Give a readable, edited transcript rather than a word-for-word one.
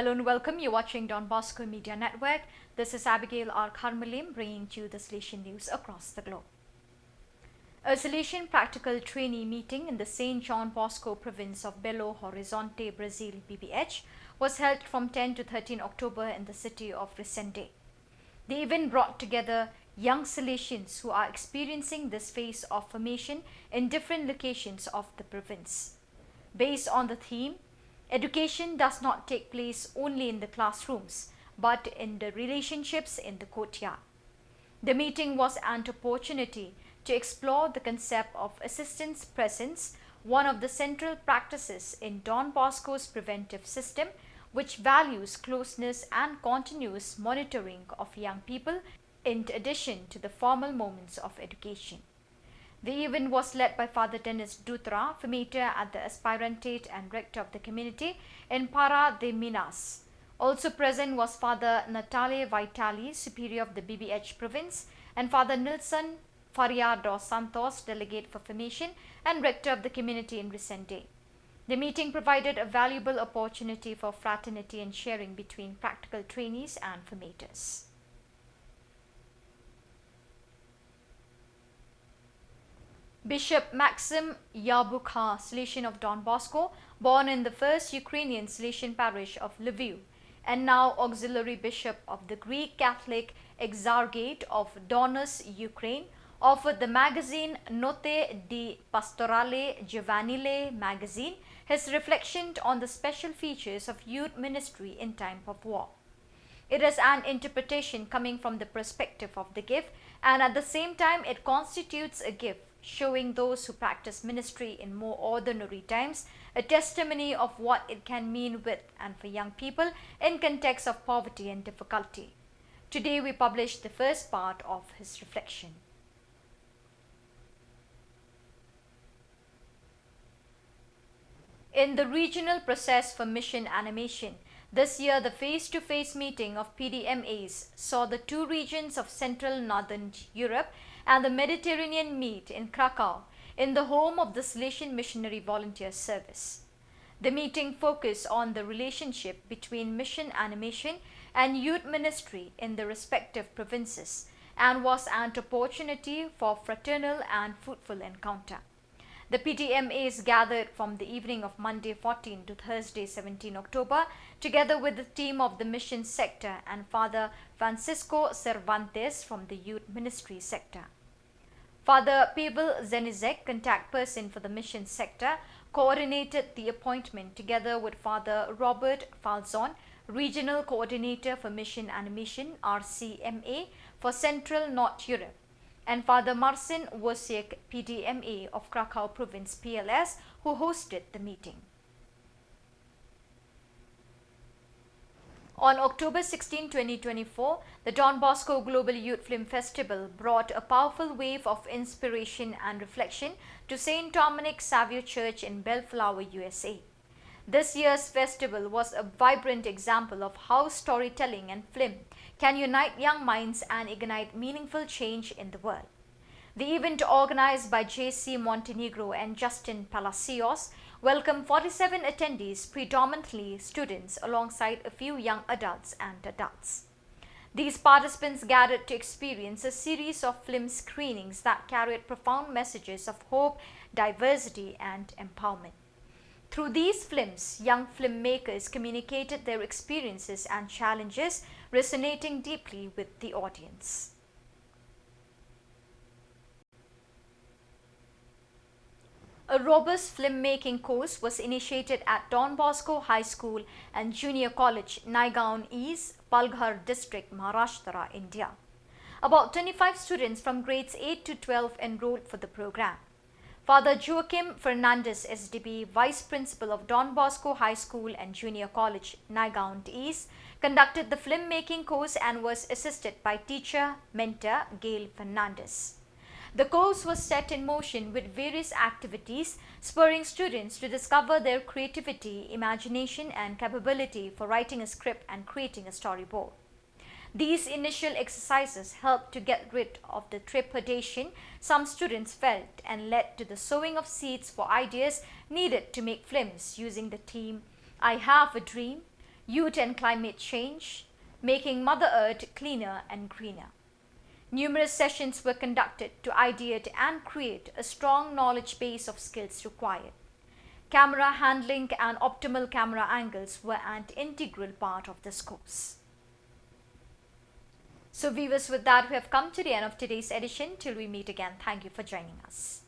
Hello and welcome. You're watching Don Bosco Media Network. This is Abigail R. Carmelim bringing you the Salesian news across the globe. A Salesian practical trainee meeting in the St. John Bosco province of Belo Horizonte, Brazil, BBH, was held from 10 to 13 October in the city of Resende. The event brought together young Salesians who are experiencing this phase of formation in different locations of the province. Based on the theme, education does not take place only in the classrooms, but in the relationships in the courtyard. The meeting was an opportunity to explore the concept of assistance presence, one of the central practices in Don Bosco's preventive system, which values closeness and continuous monitoring of young people in addition to the formal moments of education. The event was led by Father Dennis Dutra, formator at the Aspirantate and rector of the community in Para de Minas. Also present was Father Natale Vitali, superior of the BBH province, and Father Nilson Faria dos Santos, delegate for formation and rector of the community in Resende. The meeting provided a valuable opportunity for fraternity and sharing between practical trainees and formators. Bishop Maxim Yabukha, Salesian of Don Bosco, born in the first Ukrainian Salesian parish of Lviv, and now auxiliary bishop of the Greek Catholic Exarchate of Donus, Ukraine, offered the magazine Note di Pastorale Giovanile magazine his reflection on the special features of youth ministry in time of war. It is an interpretation coming from the perspective of the gift, and at the same time it constitutes a gift, showing those who practice ministry in more ordinary times a testimony of what it can mean with and for young people in context of poverty and difficulty. Today we published the first part of his reflection. In the regional process for mission animation, this year the face-to-face meeting of PDMAs saw the two regions of Central Northern Europe and the Mediterranean meet in Krakow in the home of the Salesian Missionary Volunteer Service. The meeting focused on the relationship between mission animation and youth ministry in the respective provinces and was an opportunity for fraternal and fruitful encounter. The PTMAs gathered from the evening of Monday 14 to Thursday 17 October together with the team of the mission sector and Father Francisco Cervantes from the youth ministry sector. Father Pavel Zenizek, contact person for the mission sector, coordinated the appointment together with Father Robert Falzon, regional coordinator for mission animation RCMA for Central North Europe, and Father Marcin Wosiek, PDMA of Krakow Province PLS, who hosted the meeting. On October 16, 2024, the Don Bosco Global Youth Film Festival brought a powerful wave of inspiration and reflection to St. Dominic Saviour Church in Bellflower, USA. This year's festival was a vibrant example of how storytelling and film can unite young minds and ignite meaningful change in the world. The event, organized by J.C. Montenegro and Justin Palacios, welcomed 47 attendees, predominantly students, alongside a few young adults and adults. These participants gathered to experience a series of film screenings that carried profound messages of hope, diversity, and empowerment. Through these films, young filmmakers communicated their experiences and challenges, resonating deeply with the audience. A robust filmmaking course was initiated at Don Bosco High School and Junior College, Naigaon East, Palghar District, Maharashtra, India. About 25 students from grades 8 to 12 enrolled for the program. Father Joachim Fernandez, SDB, Vice Principal of Don Bosco High School and Junior College, Naigaon East, conducted the filmmaking course and was assisted by teacher, mentor Gail Fernandez. The course was set in motion with various activities, spurring students to discover their creativity, imagination, and capability for writing a script and creating a storyboard. These initial exercises helped to get rid of the trepidation some students felt and led to the sowing of seeds for ideas needed to make films using the theme, I have a dream, youth and climate change, making Mother Earth cleaner and greener. Numerous sessions were conducted to ideate and create a strong knowledge base of skills required. Camera handling and optimal camera angles were an integral part of this course. So viewers, with that we have come to the end of today's edition. Till we meet again, thank you for joining us.